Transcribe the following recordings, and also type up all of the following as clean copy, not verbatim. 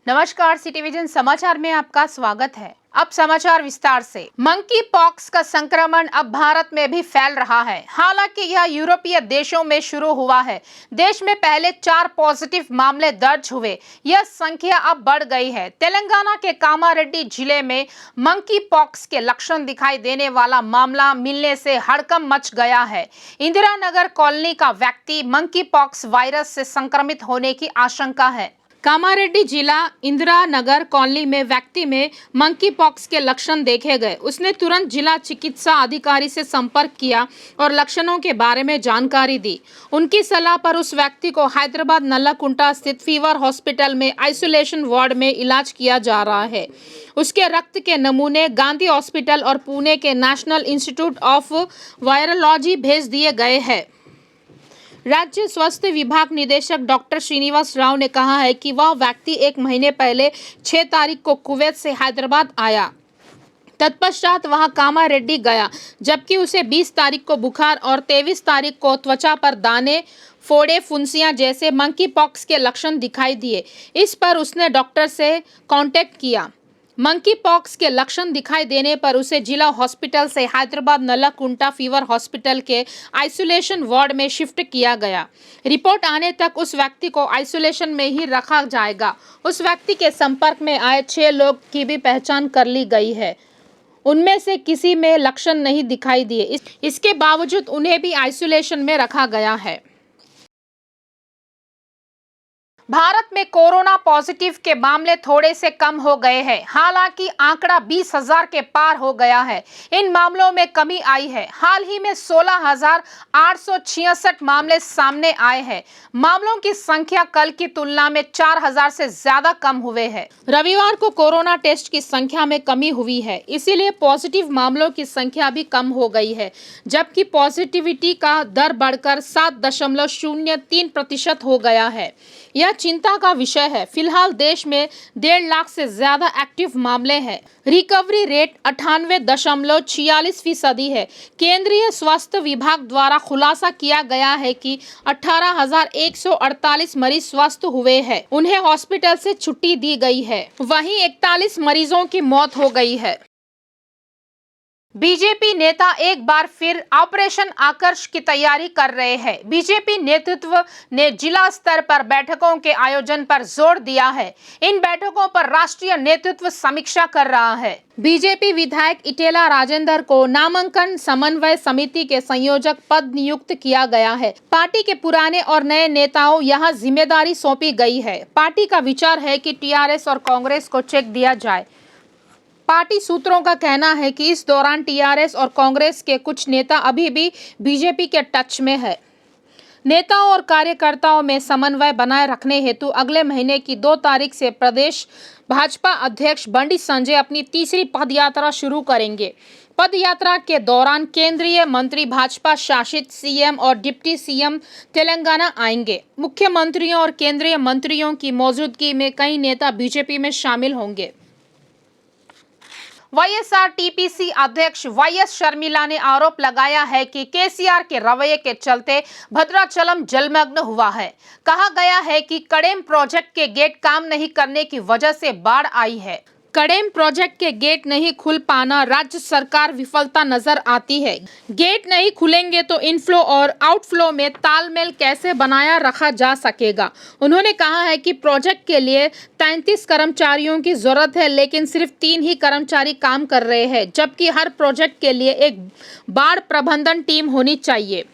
नमस्कार, city vision समाचार में आपका स्वागत है। अब समाचार विस्तार से। मंकी पॉक्स का संक्रमण अब भारत में भी फैल रहा है। हालांकि यह यूरोपीय देशों में शुरू हुआ है। देश में पहले 4 पॉजिटिव मामले दर्ज हुए। यह संख्या अब बढ़ गई है। तेलंगाना के कामारेड्डी जिले में मंकी पॉक्स के लक्षण दिखाई देने वाला मामला मिलने से हड़कंप मच गया है। इंदिरा नगर कॉलोनी का व्यक्ति मंकी पॉक्स वायरस से संक्रमित होने की आशंका है। कामारेड्डी जिला इंदिरा नगर कॉलोनी में व्यक्ति में मंकी पॉक्स के लक्षण देखे गए। उसने तुरंत जिला चिकित्सा अधिकारी से संपर्क किया और लक्षणों के बारे में जानकारी दी। उनकी सलाह पर उस व्यक्ति को हैदराबाद नल्लाकुंटा स्थित फीवर हॉस्पिटल में आइसोलेशन वार्ड में इलाज किया जा रहा है। उसके रक्त के नमूने गांधी हॉस्पिटल और पुणे के नेशनल इंस्टीट्यूट ऑफ वायरोलॉजी भेज दिए गए हैं। राज्य स्वास्थ्य विभाग निदेशक डॉक्टर श्रीनिवास राव ने कहा है कि वह व्यक्ति 1 महीने पहले 6 तारीख को कुवैत से हैदराबाद आया। तत्पश्चात वह कामारेड्डी गया, जबकि उसे 20 तारीख को बुखार और 23 तारीख को त्वचा पर दाने, फोड़े, फुंसियां जैसे मंकी पॉक्स के लक्षण दिखाई दिए। इस पर उसने डॉक्टर से कांटेक्ट किया। मंकी पॉक्स के लक्षण दिखाई देने पर उसे जिला हॉस्पिटल से हैदराबाद नल्लाकुंटा फीवर हॉस्पिटल के आइसोलेशन वार्ड में शिफ्ट किया गया। रिपोर्ट आने तक उस व्यक्ति को आइसोलेशन में ही रखा जाएगा। उस व्यक्ति के संपर्क में आए 6 लोग की भी पहचान कर ली गई है। उनमें से किसी में लक्षण नहीं दिखाई दिए। इसके बावजूद उन्हें भी आइसोलेशन में रखा गया है। भारत में कोरोना पॉजिटिव के मामले थोड़े से कम हो गए हैं। हालांकि आंकड़ा 20,000 के पार हो गया है। इन मामलों में कमी आई है। हाल ही में 16,866 मामले सामने आए हैं। मामलों की संख्या कल की तुलना में 4,000 से ज्यादा कम हुए हैं। रविवार को कोरोना टेस्ट की संख्या में कमी हुई है, इसीलिए पॉजिटिव मामलों की संख्या भी कम हो गई है, जबकि पॉजिटिविटी का दर बढ़कर 7.03% हो गया है। यह चिंता का विषय है। फिलहाल देश में 1.5 लाख से ज्यादा एक्टिव मामले हैं। रिकवरी रेट 98.46% है। केंद्रीय स्वास्थ्य विभाग द्वारा खुलासा किया गया है कि 18,148 मरीज स्वस्थ हुए हैं। उन्हें हॉस्पिटल से छुट्टी दी गई है। वहीं 41 मरीजों की मौत हो गई है। बीजेपी नेता एक बार फिर ऑपरेशन आकर्ष की तैयारी कर रहे हैं। बीजेपी नेतृत्व ने जिला स्तर पर बैठकों के आयोजन पर जोर दिया है। इन बैठकों पर राष्ट्रीय नेतृत्व समीक्षा कर रहा है। बीजेपी विधायक इटेला राजेंद्र को नामांकन समन्वय समिति के संयोजक पद नियुक्त किया गया है। पार्टी के पुराने और नए नेताओं यहां जिम्मेदारी सौंपी गई है। पार्टी का विचार है कि टीआरएस और कांग्रेस को चेक दिया जाए। पार्टी सूत्रों का कहना है कि इस दौरान टीआरएस और कांग्रेस के कुछ नेता अभी भी बीजेपी के टच में है। नेताओं और कार्यकर्ताओं में समन्वय बनाए रखने हेतु अगले महीने की 2 तारीख से प्रदेश भाजपा अध्यक्ष बंडी संजय अपनी तीसरी पदयात्रा शुरू करेंगे। पदयात्रा के दौरान केंद्रीय मंत्री, भाजपा शासित सीएम और डिप्टी सीएम तेलंगाना आएंगे। मुख्यमंत्रियों और केंद्रीय मंत्रियों की मौजूदगी में कई नेता बीजेपी में शामिल होंगे। वाईएसआर टीपीसी अध्यक्ष वाईएस शर्मिला ने आरोप लगाया है कि केसीआर के रवैये के चलते भद्राचलम जलमग्न हुआ है। कहा गया है कि कड़ेम प्रोजेक्ट के गेट काम नहीं करने की वजह से बाढ़ आई है। कड़ेम प्रोजेक्ट के गेट नहीं खुल पाना राज्य सरकार विफलता नजर आती है। गेट नहीं खुलेंगे तो इनफ्लो और आउटफ्लो में तालमेल कैसे बनाया रखा जा सकेगा। उन्होंने कहा है कि प्रोजेक्ट के लिए 33 कर्मचारियों की जरूरत है, लेकिन सिर्फ 3 ही कर्मचारी काम कर रहे हैं, जबकि हर प्रोजेक्ट के लिए एक बाढ़ प्रबंधन टीम होनी चाहिए।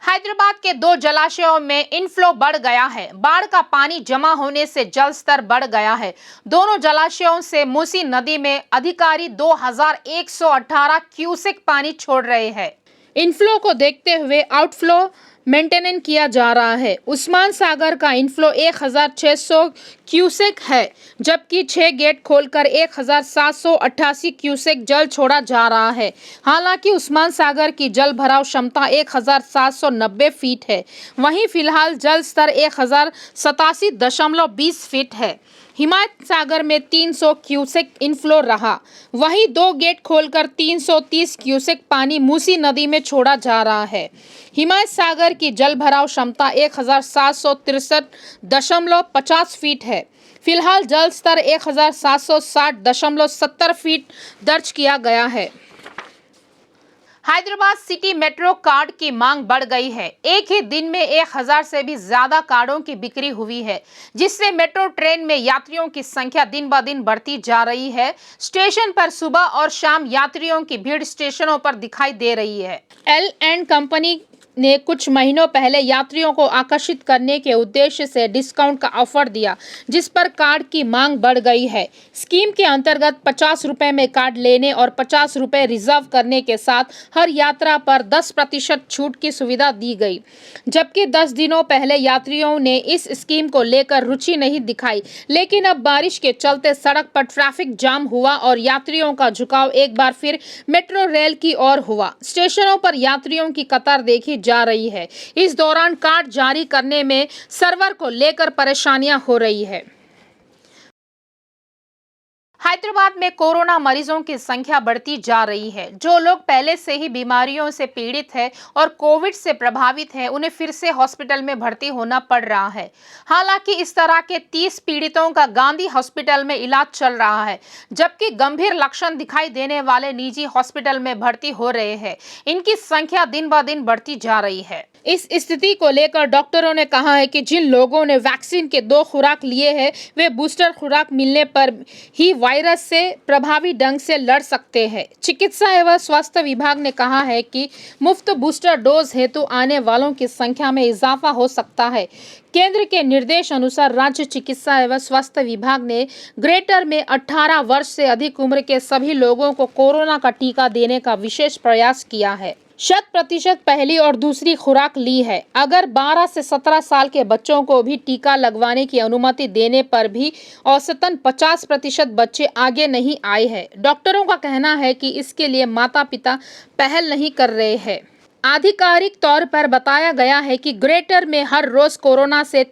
हैदराबाद के 2 जलाशयों में इनफ्लो बढ़ गया है। बाढ़ का पानी जमा होने से जल स्तर बढ़ गया है। दोनों जलाशयों से मूसी नदी में अधिकारी 2118 क्यूसेक पानी छोड़ रहे हैं। इनफ्लो को देखते हुए आउटफ्लो मेंटेनेंस किया जा रहा है। उस्मान सागर का इनफ्लो 1600 क्यूसेक है, जबकि 6 गेट खोलकर 1788 क्यूसेक जल छोड़ा जा रहा है। हालांकि उस्मान सागर की जल भराव क्षमता 1790 फीट है। वहीं फिलहाल जल स्तर 1087.20 फीट है। हिमायत सागर में 300 क्यूसेक इनफ्लो रहा। वहीं 2 गेट खोलकर 330 क्यूसेक पानी मूसी नदी में छोड़ा जा रहा है। हिमायत सागर की जल भराव क्षमता 1763.50 फीट है। फिलहाल जल स्तर 1760.70 फीट दर्ज किया गया है। हैदराबाद सिटी मेट्रो कार्ड की मांग बढ़ गई है। एक ही दिन में 1000 से भी ज्यादा कार्डों की बिक्री हुई है, जिससे मेट्रो ट्रेन में यात्रियों की संख्या दिन ब दिन बढ़ती जा रही है। स्टेशन पर सुबह और शाम यात्रियों की भीड़ स्टेशनों पर दिखाई दे रही है। एल&T कंपनी ने कुछ महीनों पहले यात्रियों को आकर्षित करने के उद्देश्य से डिस्काउंट का ऑफर दिया, जिस पर कार्ड की मांग बढ़ गई है। स्कीम के अंतर्गत 50 रुपए में कार्ड लेने और 50 रुपए रिजर्व करने के साथ हर यात्रा पर 10% छूट की सुविधा दी गई, जबकि 10 दिनों पहले यात्रियों ने इस स्कीम को लेकर रुचि नहीं दिखाई। लेकिन अब बारिश के चलते सड़क पर ट्रैफिक जाम हुआ और यात्रियों का झुकाव एक बार फिर मेट्रो रेल की ओर हुआ। स्टेशनों पर यात्रियों की कतार देखी जा रही है। इस दौरान कार्ड जारी करने में सर्वर को लेकर परेशानियां हो रही है। हैदराबाद में कोरोना मरीजों की संख्या बढ़ती जा रही है। जो लोग पहले से ही बीमारियों से पीड़ित हैं और कोविड से प्रभावित हैं, उन्हें फिर से हॉस्पिटल में भर्ती होना पड़ रहा है। हालांकि इस तरह के 30 पीड़ितों का गांधी हॉस्पिटल में इलाज चल रहा है, जबकि गंभीर लक्षण दिखाई देने वाले निजी हॉस्पिटल में भर्ती हो रहे हैं। इनकी संख्या दिन ब दिन बढ़ती जा रही है। इस स्थिति को लेकर डॉक्टरों ने कहा है कि जिन लोगों ने वैक्सीन के 2 खुराक लिए हैं, वे बूस्टर खुराक मिलने पर ही वायरस से प्रभावी ढंग से लड़ सकते हैं। चिकित्सा एवं स्वास्थ्य विभाग ने कहा है कि मुफ्त बूस्टर डोज हेतु आने वालों की संख्या में इजाफा हो सकता है। केंद्र के निर्देश अनुसार राज्य चिकित्सा एवं स्वास्थ्य विभाग ने ग्रेटर में 18 वर्ष से अधिक उम्र के सभी लोगों को कोरोना का टीका देने का विशेष प्रयास किया है। 100% पहली और दूसरी खुराक ली है। अगर 12 से 17 साल के बच्चों को भी टीका लगवाने की अनुमति देने पर भी औसतन 50% बच्चे आगे नहीं आए हैं। डॉक्टरों का कहना है कि इसके लिए माता पिता पहल नहीं कर रहे हैं। आधिकारिक तौर पर बताया गया है कि ग्रेटर में हर रोज कोरोना से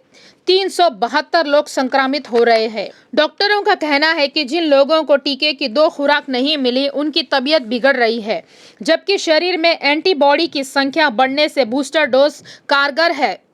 372 लोग संक्रमित हो रहे हैं। डॉक्टरों का कहना है कि जिन लोगों को टीके की 2 खुराक नहीं मिली, उनकी तबीयत बिगड़ रही है, जबकि शरीर में एंटीबॉडी की संख्या बढ़ने से बूस्टर डोज कारगर है।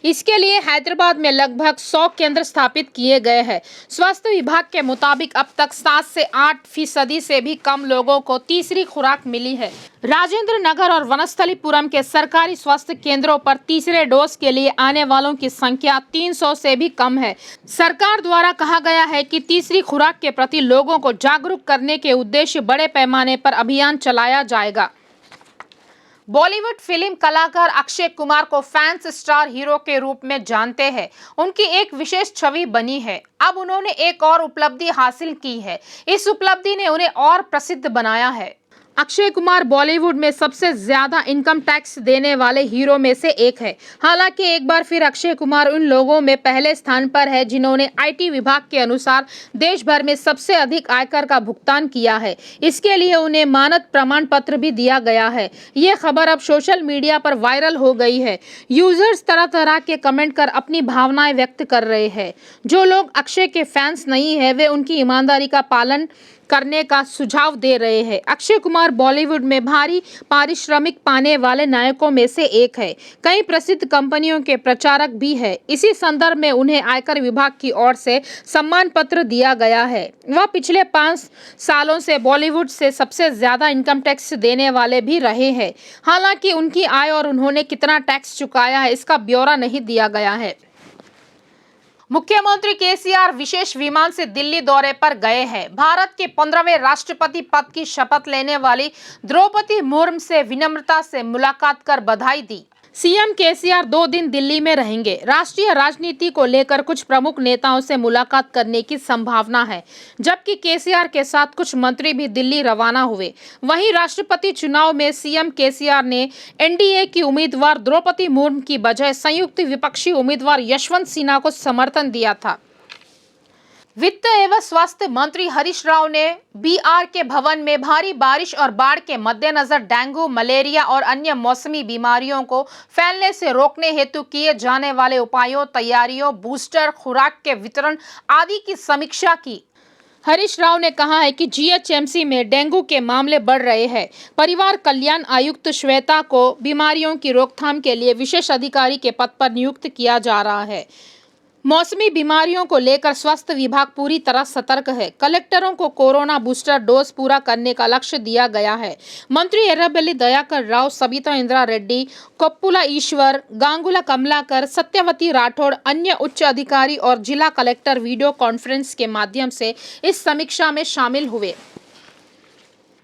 इसके लिए हैदराबाद में लगभग 100 केंद्र स्थापित किए गए हैं। स्वास्थ्य विभाग के मुताबिक अब तक 7 से 8% से भी कम लोगों को तीसरी खुराक मिली है। राजेंद्र नगर और वनस्थलीपुरम के सरकारी स्वास्थ्य केंद्रों पर तीसरे डोज के लिए आने वालों की संख्या 300 से भी कम है। सरकार द्वारा कहा गया है कि तीसरी खुराक के प्रति लोगों को जागरूक करने के उद्देश्य बड़े पैमाने पर अभियान चलाया जाएगा। बॉलीवुड फिल्म कलाकार अक्षय कुमार को फैंस स्टार हीरो के रूप में जानते हैं। उनकी एक विशेष छवि बनी है। अब उन्होंने एक और उपलब्धि हासिल की है। इस उपलब्धि ने उन्हें और प्रसिद्ध बनाया है। अक्षय कुमार बॉलीवुड में सबसे ज्यादा इनकम टैक्स देने वाले हीरो में से एक है। हालांकि एक बार फिर अक्षय कुमार उन लोगों में पहले स्थान पर है जिन्होंने आईटी विभाग के अनुसार देश भर में सबसे अधिक आयकर का भुगतान किया है। इसके लिए उन्हें मानद प्रमाण पत्र भी दिया गया है। ये खबर अब सोशल मीडिया पर वायरल हो गई है। यूजर्स तरह तरह के कमेंट कर अपनी भावनाएं व्यक्त कर रहे हैं। जो लोग अक्षय के फैंस नहीं है, वे उनकी ईमानदारी का पालन करने का सुझाव दे रहे हैं। अक्षय कुमार बॉलीवुड में भारी पारिश्रमिक पाने वाले नायकों में से एक है। कई प्रसिद्ध कंपनियों के प्रचारक भी है। इसी संदर्भ में उन्हें आयकर विभाग की ओर से सम्मान पत्र दिया गया है। वह पिछले 5 सालों से बॉलीवुड से सबसे ज्यादा इनकम टैक्स देने वाले भी रहे हैं। हालांकि उनकी आय और उन्होंने कितना टैक्स चुकाया है, इसका ब्यौरा नहीं दिया गया है। मुख्यमंत्री केसीआर विशेष विमान से दिल्ली दौरे पर गए हैं। भारत के 15वें राष्ट्रपति पद की शपथ लेने वाली द्रौपदी मुर्मू से विनम्रता से मुलाकात कर बधाई दी। सीएम केसीआर 2 दिन दिल्ली में रहेंगे। राष्ट्रीय राजनीति को लेकर कुछ प्रमुख नेताओं से मुलाकात करने की संभावना है, जबकि केसीआर के साथ कुछ मंत्री भी दिल्ली रवाना हुए। वहीं राष्ट्रपति चुनाव में सीएम केसीआर ने एनडीए की उम्मीदवार द्रौपदी मुर्मू की बजाय संयुक्त विपक्षी उम्मीदवार यशवंत सिन्हा को समर्थन दिया था। वित्त एवं स्वास्थ्य मंत्री हरीश राव ने बीआर के भवन में भारी बारिश और बाढ़ के मद्देनजर डेंगू, मलेरिया और अन्य मौसमी बीमारियों को फैलने से रोकने हेतु किए जाने वाले उपायों, तैयारियों, बूस्टर खुराक के वितरण आदि की समीक्षा की। हरीश राव ने कहा है कि जीएचएमसी में डेंगू के मामले बढ़ रहे हैं। परिवार कल्याण आयुक्त श्वेता को बीमारियों की रोकथाम के लिए विशेष अधिकारी के पद पर नियुक्त किया जा रहा है। मौसमी बीमारियों को लेकर स्वास्थ्य विभाग पूरी तरह सतर्क है। कलेक्टरों को कोरोना बूस्टर डोज पूरा करने का लक्ष्य दिया गया है। मंत्री एर्रबेल्ली दयाकर राव, सबिता इंद्रा रेड्डी, कोप्पुला ईश्वर, गांगुला कमलाकर, सत्यवती राठौड़, अन्य उच्च अधिकारी और जिला कलेक्टर वीडियो कॉन्फ्रेंस के माध्यम से इस समीक्षा में शामिल हुए।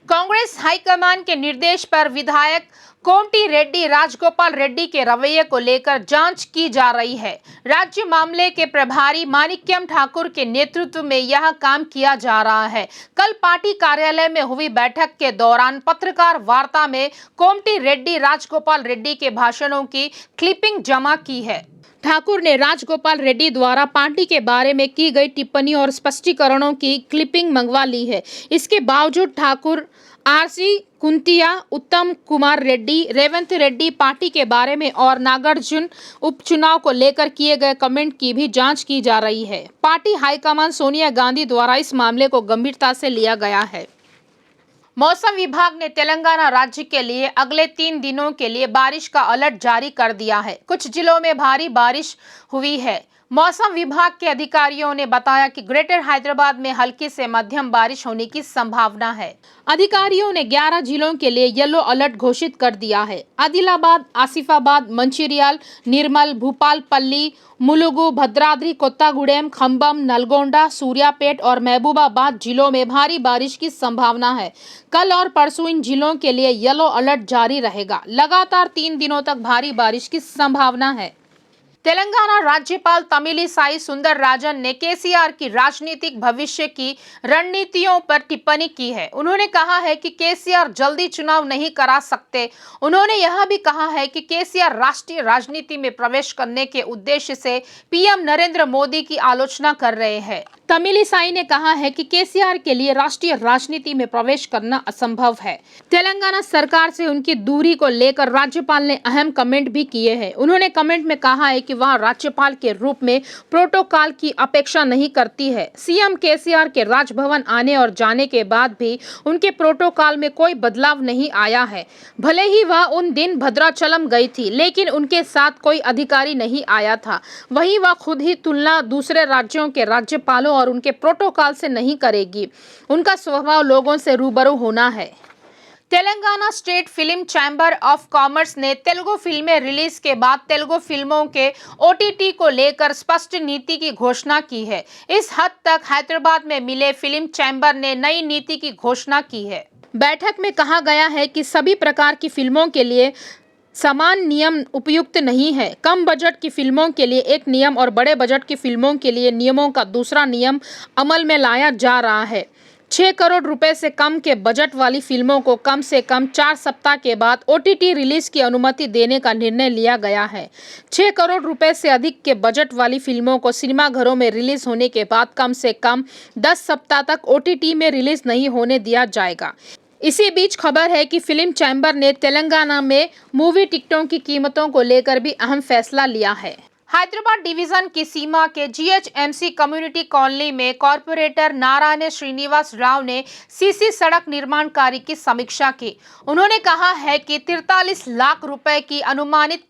कांग्रेस हाईकमान के निर्देश पर विधायक कोमटी रेड्डी राजगोपाल रेड्डी के रवैये को लेकर जांच की जा रही है। राज्य मामले के प्रभारी माणिक्यम ठाकुर के नेतृत्व में यह काम किया जा रहा है। कल पार्टी कार्यालय में हुई बैठक के दौरान पत्रकार वार्ता में कोमटी रेड्डी राजगोपाल रेड्डी के भाषणों की क्लिपिंग जमा की है। ठाकुर ने राजगोपाल रेड्डी द्वारा पार्टी के बारे में की गई टिप्पणी और स्पष्टीकरणों की क्लिपिंग मंगवा ली है। इसके बावजूद ठाकुर, आरसी कुंतिया, उत्तम कुमार रेड्डी, रेवंत रेड्डी पार्टी के बारे में और नागार्जुन उपचुनाव को लेकर किए गए कमेंट की भी जांच की जा रही है। पार्टी हाईकमान सोनिया गांधी द्वारा इस मामले को गंभीरता से लिया गया है। मौसम विभाग ने तेलंगाना राज्य के लिए अगले 3 दिनों के लिए बारिश का अलर्ट जारी कर दिया है। कुछ जिलों में भारी बारिश हुई है। मौसम विभाग के अधिकारियों ने बताया कि ग्रेटर हैदराबाद में हल्की से मध्यम बारिश होने की संभावना है। अधिकारियों ने 11 जिलों के लिए येलो अलर्ट घोषित कर दिया है। आदिलाबाद, आसिफाबाद, मंचिर्याल, निर्मल, भूपालपल्ली, मुलुगु, भद्राद्री, कोत्तागुडेम, खम्बम, नलगोंडा, सूर्यापेट और महबूबाबाद जिलों में भारी बारिश की संभावना है। कल और परसों इन जिलों के लिए येलो अलर्ट जारी रहेगा। लगातार 3 दिनों तक भारी बारिश की संभावना है। तेलंगाना राज्यपाल तमिलिसाई सुंदरराजन ने केसीआर की राजनीतिक भविष्य की रणनीतियों पर टिप्पणी की है। उन्होंने कहा है कि केसीआर जल्दी चुनाव नहीं करा सकते। उन्होंने यह भी कहा है कि केसीआर राष्ट्रीय राजनीति में प्रवेश करने के उद्देश्य से पीएम नरेंद्र मोदी की आलोचना कर रहे हैं। तमिलिसाई ने कहा है कि केसीआर के लिए राष्ट्रीय राजनीति में प्रवेश करना असंभव है। तेलंगाना सरकार से उनकी दूरी को लेकर राज्यपाल ने अहम कमेंट भी किए हैं। उन्होंने कमेंट में कहा है कि वह राज्यपाल के रूप में प्रोटोकॉल की अपेक्षा नहीं करती है। सीएम केसीआर के राजभवन आने और जाने के बाद भी उनके प्रोटोकॉल में कोई बदलाव नहीं आया है। भले ही वह उन दिन भद्राचलम गई थी, लेकिन उनके साथ कोई अधिकारी नहीं आया था। वहीं वह खुद ही तुलना दूसरे राज्यों के राज्यपालों और उनके प्रोटोकॉल से नहीं करेगी। उनका स्वभाव लोगों से रूबरू होना है। Telangana state film chamber of commerce ने तेलुगु फिल्में रिलीज के बाद तेलुगु फिल्मों के ओटीटी को लेकर स्पष्ट नीति की घोषणा की है। इस हद तक हैदराबाद में मिले फिल्म चैम्बर ने नई नीति की घोषणा की है। बैठक में कहा गया है कि सभी प्रकार की फिल्मों के लिए समान नियम उपयुक्त नहीं है। कम बजट की फिल्मों के लिए एक नियम और बड़े बजट की फिल्मों के लिए नियमों का दूसरा नियम अमल में लाया जा रहा है। 6 करोड़ रुपए से कम के बजट वाली फिल्मों को कम से कम 4 सप्ताह के बाद ओटीटी रिलीज की अनुमति देने का निर्णय लिया गया है। 6 करोड़ रुपए से अधिक के बजट वाली फिल्मों को सिनेमाघरों में रिलीज होने के बाद कम से कम 10 सप्ताह तक ओटीटी में रिलीज नहीं होने दिया जाएगा। इसी बीच खबर है कि फिल्म चैम्बर ने तेलंगाना में मूवी टिकटों की कीमतों को लेकर भी अहम फैसला लिया है। हैदराबाद डिवीजन की सीमा के जीएचएमसी कम्युनिटी कॉलोनी में कॉर्पोरेटर नारायण श्रीनिवास राव ने सीसी सड़क निर्माण कार्य की समीक्षा की। उन्होंने कहा है कि 43 लाख रुपए की अनुमानित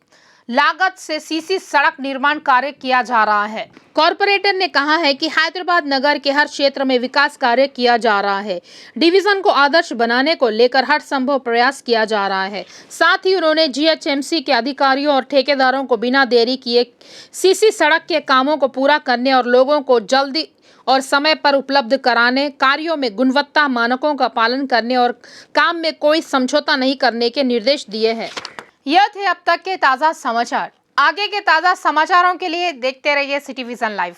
लागत से सीसी सड़क निर्माण कार्य किया जा रहा है। कॉर्पोरेटर ने कहा है कि हैदराबाद नगर के हर क्षेत्र में विकास कार्य किया जा रहा है। डिवीजन को आदर्श बनाने को लेकर हर संभव प्रयास किया जा रहा है। साथ ही उन्होंने जीएचएमसी के अधिकारियों और ठेकेदारों को बिना देरी किए सीसी सड़क के कामों को पूरा करने और लोगों को जल्दी और समय पर उपलब्ध कराने, कार्यों में गुणवत्ता मानकों का पालन करने और काम में कोई समझौता नहीं करने के निर्देश दिए हैं। यह थे अब तक के ताज़ा समाचार। आगे के ताज़ा समाचारों के लिए देखते रहिए सिटी विजन लाइव।